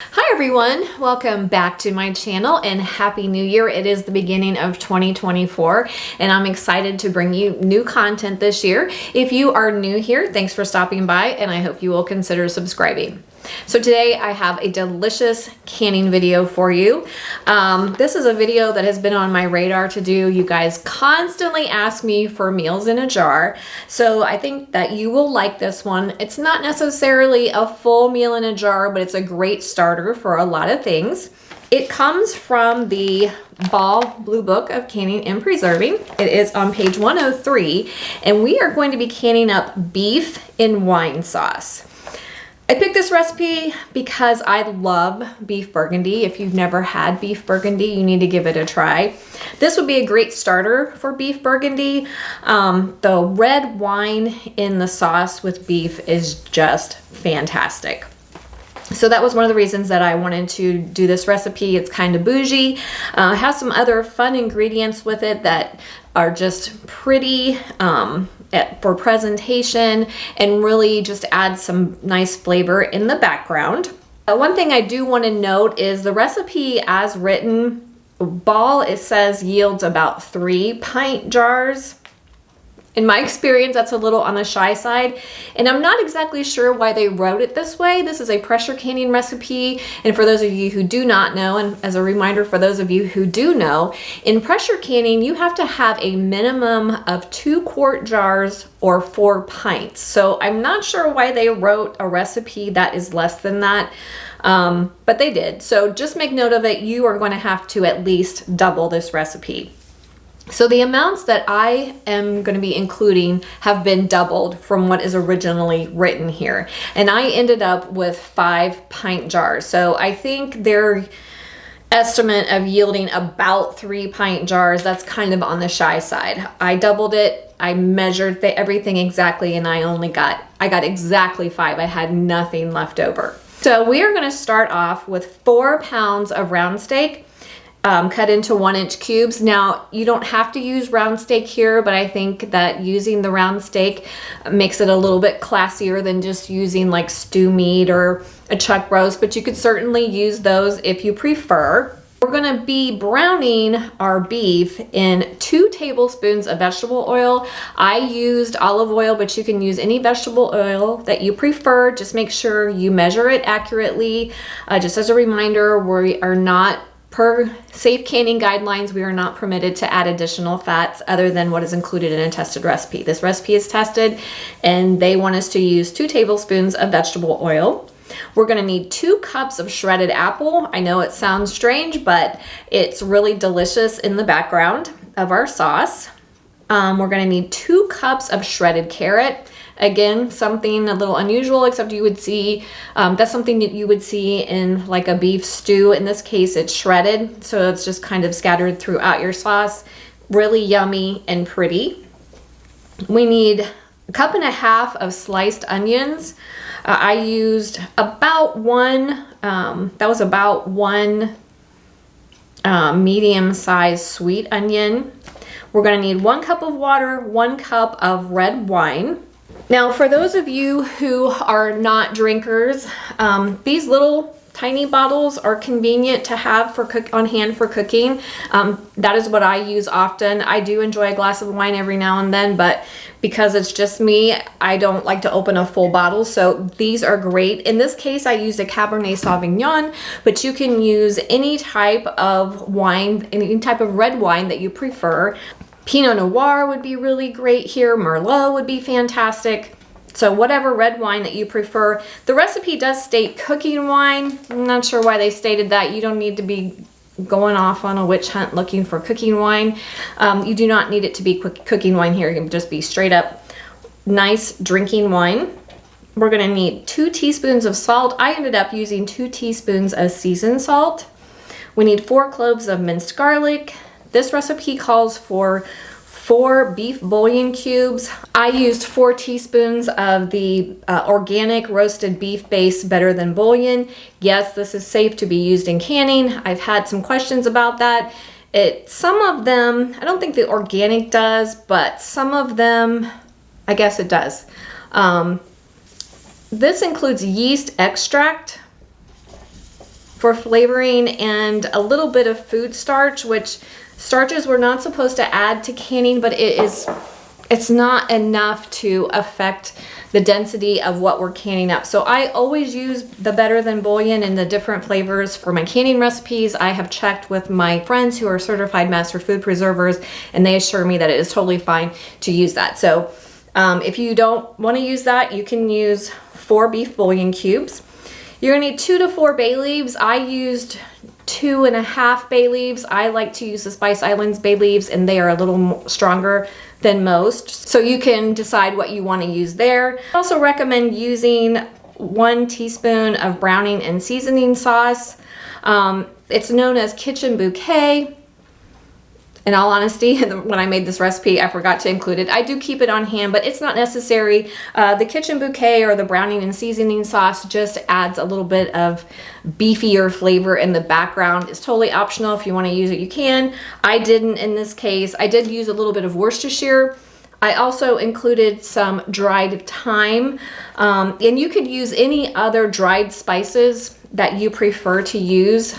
Hi everyone, welcome back to my channel and Happy New Year. It is the beginning of 2024 and I'm excited to bring you new content this year. If you are new here, thanks for stopping by and I hope you will consider subscribing. So today I have a delicious canning video for you. This is a video that has been on my radar to do. You guys constantly ask me for meals in a jar. So I think that you will like this one. It's not necessarily a full meal in a jar, but it's a great starter for a lot of things. It comes from the Ball Blue Book of Canning and Preserving. It is on page 103, and we are going to be canning up beef in wine sauce. I picked this recipe because I love beef Burgundy. If you've never had beef Burgundy, you need to give it a try. This would be a great starter for beef Burgundy. The red wine in the sauce with beef is just fantastic. So that was one of the reasons that I wanted to do this recipe. It's kind of bougie. It has some other fun ingredients with it that are just pretty for presentation and really just add some nice flavor in the background. One thing I do want to note is the recipe as written, Ball, it says yields about 3 pint jars. In my experience, that's a little on the shy side, and I'm not exactly sure why they wrote it this way. This is a pressure canning recipe, and for those of you who do not know, and as a reminder for those of you who do know, in pressure canning, you have to have a minimum of 2 quart jars or 4 pints. So I'm not sure why they wrote a recipe that is less than that, but they did. So just make note of it. You are going to have to at least double this recipe. So the amounts that I am going to be including have been doubled from what is originally written here. And I ended up with 5 pint jars. So I think their estimate of yielding about 3 pint jars, that's kind of on the shy side. I doubled it. I measured everything exactly and I got exactly 5. I had nothing left over. So we are going to start off with 4 pounds of round steak. Cut into 1-inch cubes. Now, you don't have to use round steak here, but I think that using the round steak makes it a little bit classier than just using like stew meat or a chuck roast, but you could certainly use those if you prefer. We're gonna be browning our beef in 2 tablespoons of vegetable oil. I used olive oil, but you can use any vegetable oil that you prefer. Just make sure you measure it accurately. Just as a reminder, we are not, per safe canning guidelines, we are not permitted to add additional fats other than what is included in a tested recipe. This recipe is tested and they want us to use 2 tablespoons of vegetable oil. We're going to need 2 cups of shredded apple. I know it sounds strange, but it's really delicious in the background of our sauce. We're going to need 2 cups of shredded carrot. Again, something a little unusual, except you would see, that's something that you would see in like a beef stew. In this case, it's shredded, so it's just kind of scattered throughout your sauce. Really yummy and pretty. We need 1.5 cups of sliced onions. I used about one, that was about 1 medium-sized sweet onion. We're gonna need 1 cup of water, 1 cup of red wine. Now, for those of you who are not drinkers, these little tiny bottles are convenient to have on hand for cooking. That is what I use often. I do enjoy a glass of wine every now and then, but because it's just me, I don't like to open a full bottle, so these are great. In this case, I used a Cabernet Sauvignon, but you can use any type of wine, any type of red wine that you prefer. Pinot Noir would be really great here. Merlot would be fantastic. So whatever red wine that you prefer. The recipe does state cooking wine. I'm not sure why they stated that. You don't need to be going off on a witch hunt looking for cooking wine. You do not need it to be cooking wine here. It can just be straight up nice drinking wine. We're gonna need 2 teaspoons of salt. I ended up using 2 teaspoons of seasoned salt. We need 4 cloves of minced garlic. This recipe calls for 4 beef bouillon cubes. I used 4 teaspoons of the organic roasted beef base Better Than Bouillon. Yes, this is safe to be used in canning. I've had some questions about that. Some of them, I don't think the organic does, but some of them, I guess it does. This includes yeast extract. for flavoring and a little bit of food starch, which starches we're not supposed to add to canning, but it's not enough to affect the density of what we're canning up. So I always use the Better Than Bouillon and the different flavors for my canning recipes. I have checked with my friends who are certified master food preservers, and they assure me that it is totally fine to use that. So if you don't want to use that, you can use 4 beef bouillon cubes. You're gonna need 2 to 4 bay leaves. I used 2.5 bay leaves. I like to use the Spice Islands bay leaves, and they are a little stronger than most. So you can decide what you want to use there. I also recommend using 1 teaspoon of browning and seasoning sauce. It's known as kitchen bouquet. In all honesty, when I made this recipe, I forgot to include it. I do keep it on hand, but it's not necessary. The kitchen bouquet or the browning and seasoning sauce just adds a little bit of beefier flavor in the background. It's totally optional. If you want to use it, you can. I didn't in this case. I did use a little bit of Worcestershire. I also included some dried thyme, and you could use any other dried spices that you prefer to use.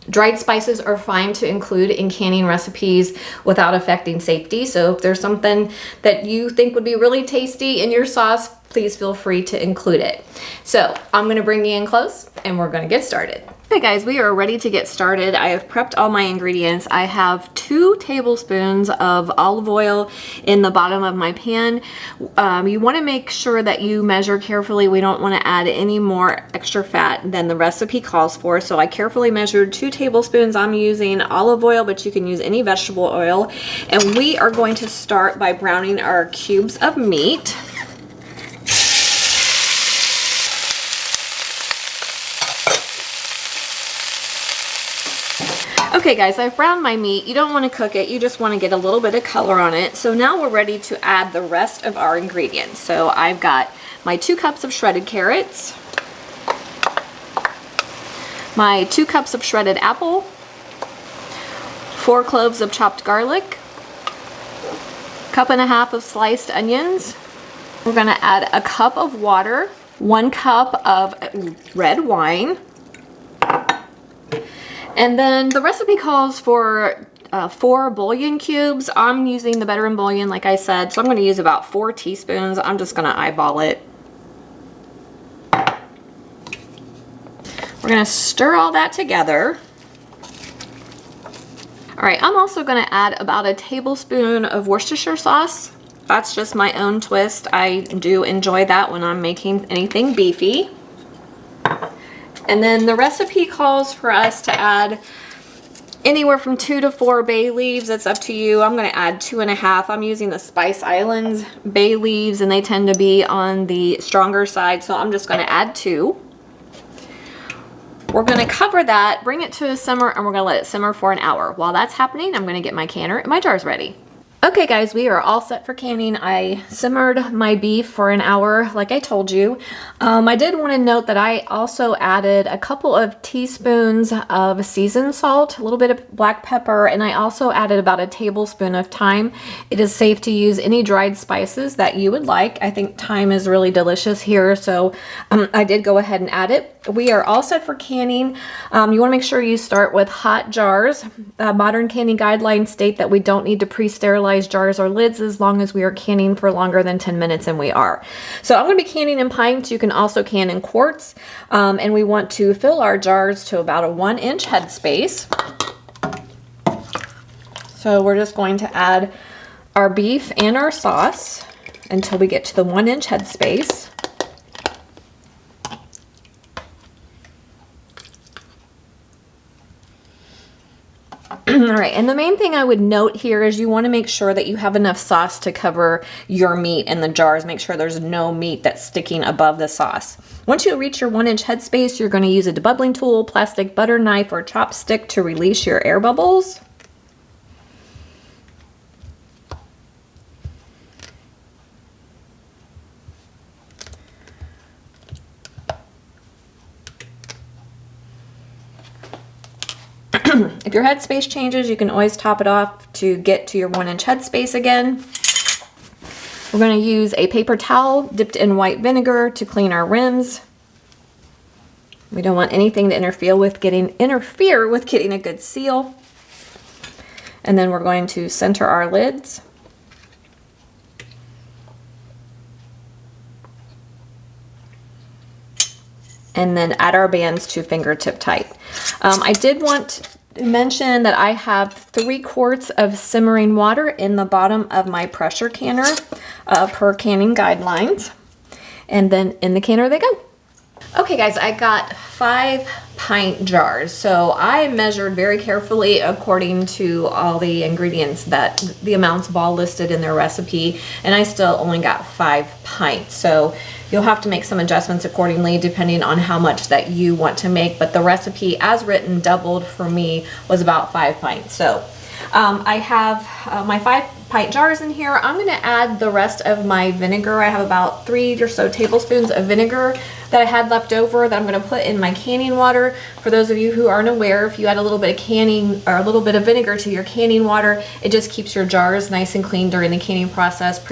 Dried spices are fine to include in canning recipes without affecting safety. So if there's something that you think would be really tasty in your sauce, please feel free to include it. So I'm going to bring you in close and we're going to get started. Okay guys, we are ready to get started. I have prepped all my ingredients. I have 2 tablespoons of olive oil in the bottom of my pan. You want to make sure that you measure carefully. We don't want to add any more extra fat than the recipe calls for. So I carefully measured 2 tablespoons. I'm using olive oil, but you can use any vegetable oil. And we are going to start by browning our cubes of meat. Okay guys, I've browned my meat. You don't want to cook it, you just want to get a little bit of color on it. So now we're ready to add the rest of our ingredients. So I've got my 2 cups of shredded carrots, my 2 cups of shredded apple, 4 cloves of chopped garlic, 1.5 cups of sliced onions. We're going to add a cup of water, 1 cup of red wine. And then the recipe calls for 4 bouillon cubes. I'm using the Better Than Bouillon, like I said, so I'm going to use about 4 teaspoons. I'm just going to eyeball it. We're going to stir all that together. All right, I'm also going to add about a tablespoon of Worcestershire sauce. That's just my own twist. I do enjoy that when I'm making anything beefy. And then the recipe calls for us to add anywhere from 2 to 4 bay leaves. It's up to you. I'm going to add 2.5. I'm using the Spice Islands bay leaves, and they tend to be on the stronger side, so I'm just going to add 2. We're going to cover that, bring it to a simmer, and we're going to let it simmer for an hour. While that's happening, I'm going to get my canner and my jars ready. Okay guys, we are all set for canning. I simmered my beef for an hour, like I told you. I did want to note that I also added a couple of teaspoons of seasoned salt, a little bit of black pepper, and I also added about a tablespoon of thyme. It is safe to use any dried spices that you would like. I think thyme is really delicious here, so I did go ahead and add it. We are all set for canning. You want to make sure you start with hot jars. Modern canning guidelines state that we don't need to pre-sterilize jars or lids as long as we are canning for longer than 10 minutes, and we are. So I'm going to be canning in pints. You can also can in quarts, and we want to fill our jars to about a 1-inch headspace. So we're just going to add our beef and our sauce until we get to the 1-inch headspace. All right, and the main thing I would note here is you want to make sure that you have enough sauce to cover your meat in the jars. Make sure there's no meat that's sticking above the sauce. Once you reach your 1-inch headspace, you're going to use a debubbling tool, plastic butter knife, or chopstick to release your air bubbles. If your headspace changes, you can always top it off to get to your 1-inch headspace again. We're going to use a paper towel dipped in white vinegar to clean our rims. We don't want anything to interfere with getting a good seal. And then we're going to center our lids. And then add our bands to fingertip tight. I did want to mention that I have 3 quarts of simmering water in the bottom of my pressure canner per canning guidelines. And then in the canner they go. Okay guys, I got 5 pint jars. So I measured very carefully according to all the ingredients, that the amounts all listed in their recipe, and I still only got 5 pints. So you'll have to make some adjustments accordingly depending on how much that you want to make, but the recipe as written doubled for me was about 5 pints. So I have my 5 pint jars in here. I'm going to add the rest of my vinegar. I have about 3 or so tablespoons of vinegar that I had left over that I'm going to put in my canning water. For those of you who aren't aware, if you add a little bit of canning or a little bit of vinegar to your canning water, it just keeps your jars nice and clean during the canning process.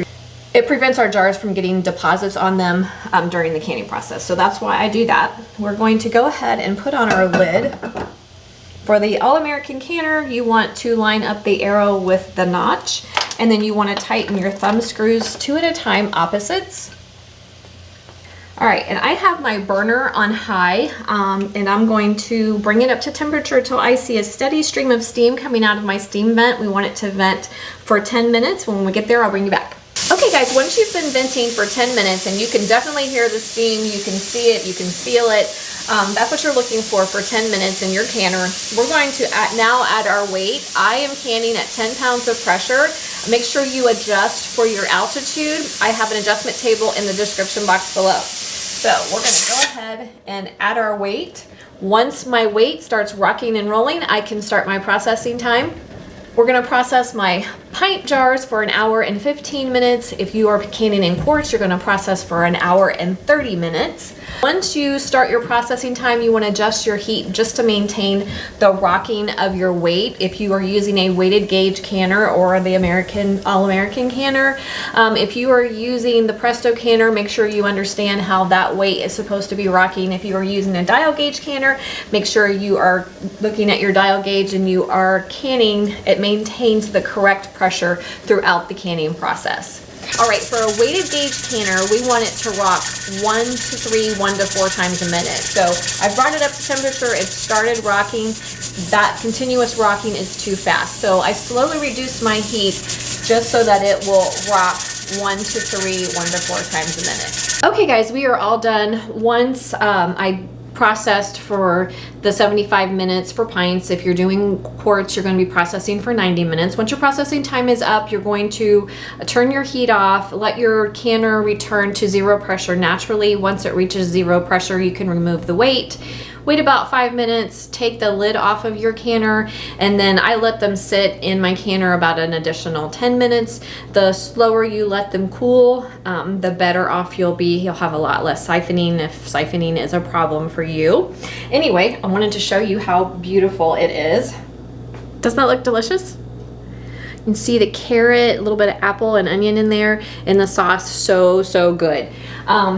It prevents our jars from getting deposits on them during the canning process. So that's why I do that. We're going to go ahead and put on our lid. For the All-American canner, you want to line up the arrow with the notch, and then you want to tighten your thumb screws 2 at a time, opposites. All right, and I have my burner on high, and I'm going to bring it up to temperature till I see a steady stream of steam coming out of my steam vent. We want it to vent for 10 minutes. When we get there, I'll bring you back. Okay guys, once you've been venting for 10 minutes, and you can definitely hear the steam, you can see it, you can feel it, that's what you're looking for 10 minutes in your canner. We're going to now add our weight. I am canning at 10 pounds of pressure. Make sure you adjust for your altitude. I have an adjustment table in the description box below. So we're going to go ahead and add our weight. Once my weight starts rocking and rolling, I can start my processing time. We're going to process my pint jars for 1 hour and 15 minutes. If you are canning in quarts, you're going to process for 1 hour and 30 minutes. Once you start your processing time, you want to adjust your heat just to maintain the rocking of your weight. If you are using a weighted gauge canner or the All-American canner, if you are using the Presto canner, make sure you understand how that weight is supposed to be rocking. If you are using a dial gauge canner, make sure you are looking at your dial gauge and you are canning. It maintains the correct pressure throughout the canning process. All right, for a weighted gauge canner, we want it to rock 1 to 3, 1 to 4 times a minute. So I brought it up to temperature, it started rocking. That continuous rocking is too fast. So I slowly reduced my heat just so that it will rock 1 to 3, 1 to 4 times a minute. Okay guys, we are all done. Once I processed for the 75 minutes for pints. If you're doing quarts, you're going to be processing for 90 minutes. Once your processing time is up, you're going to turn your heat off, let your canner return to 0 pressure naturally. Once it reaches 0 pressure, you can remove the weight. Wait about 5 minutes, take the lid off of your canner, and then I let them sit in my canner about an additional 10 minutes. The slower you let them cool, the better off you'll be. You'll have a lot less siphoning if siphoning is a problem for you. Anyway, I wanted to show you how beautiful it is. Doesn't that look delicious? You can see the carrot, a little bit of apple and onion in there, and the sauce so good.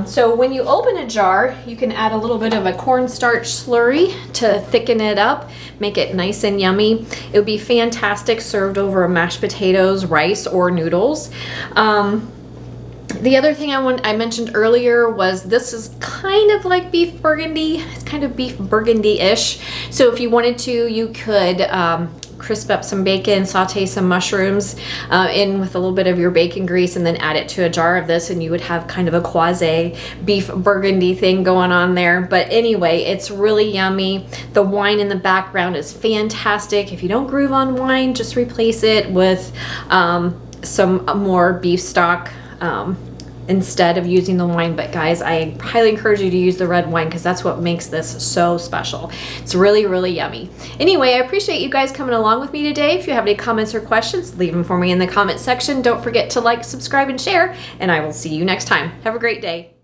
So when you open a jar, you can add a little bit of a cornstarch slurry to thicken it up, make it nice and yummy. It would be fantastic served over mashed potatoes, rice, or noodles. The other thing I mentioned earlier was this is kind of like beef Burgundy. It's kind of beef Burgundy-ish. So if you wanted to, you could crisp up some bacon, saute some mushrooms in with a little bit of your bacon grease, and then add it to a jar of this, and you would have kind of a quasi beef Burgundy thing going on there. But anyway, it's really yummy. The wine in the background is fantastic. If you don't groove on wine, just replace it with some more beef stock instead of using the wine. But guys, I highly encourage you to use the red wine because that's what makes this so special. It's really yummy. Anyway, I appreciate you guys coming along with me today. If you have any comments or questions, leave them for me in the comment section. Don't forget to like, subscribe, and share, and I will see you next time. Have a great day.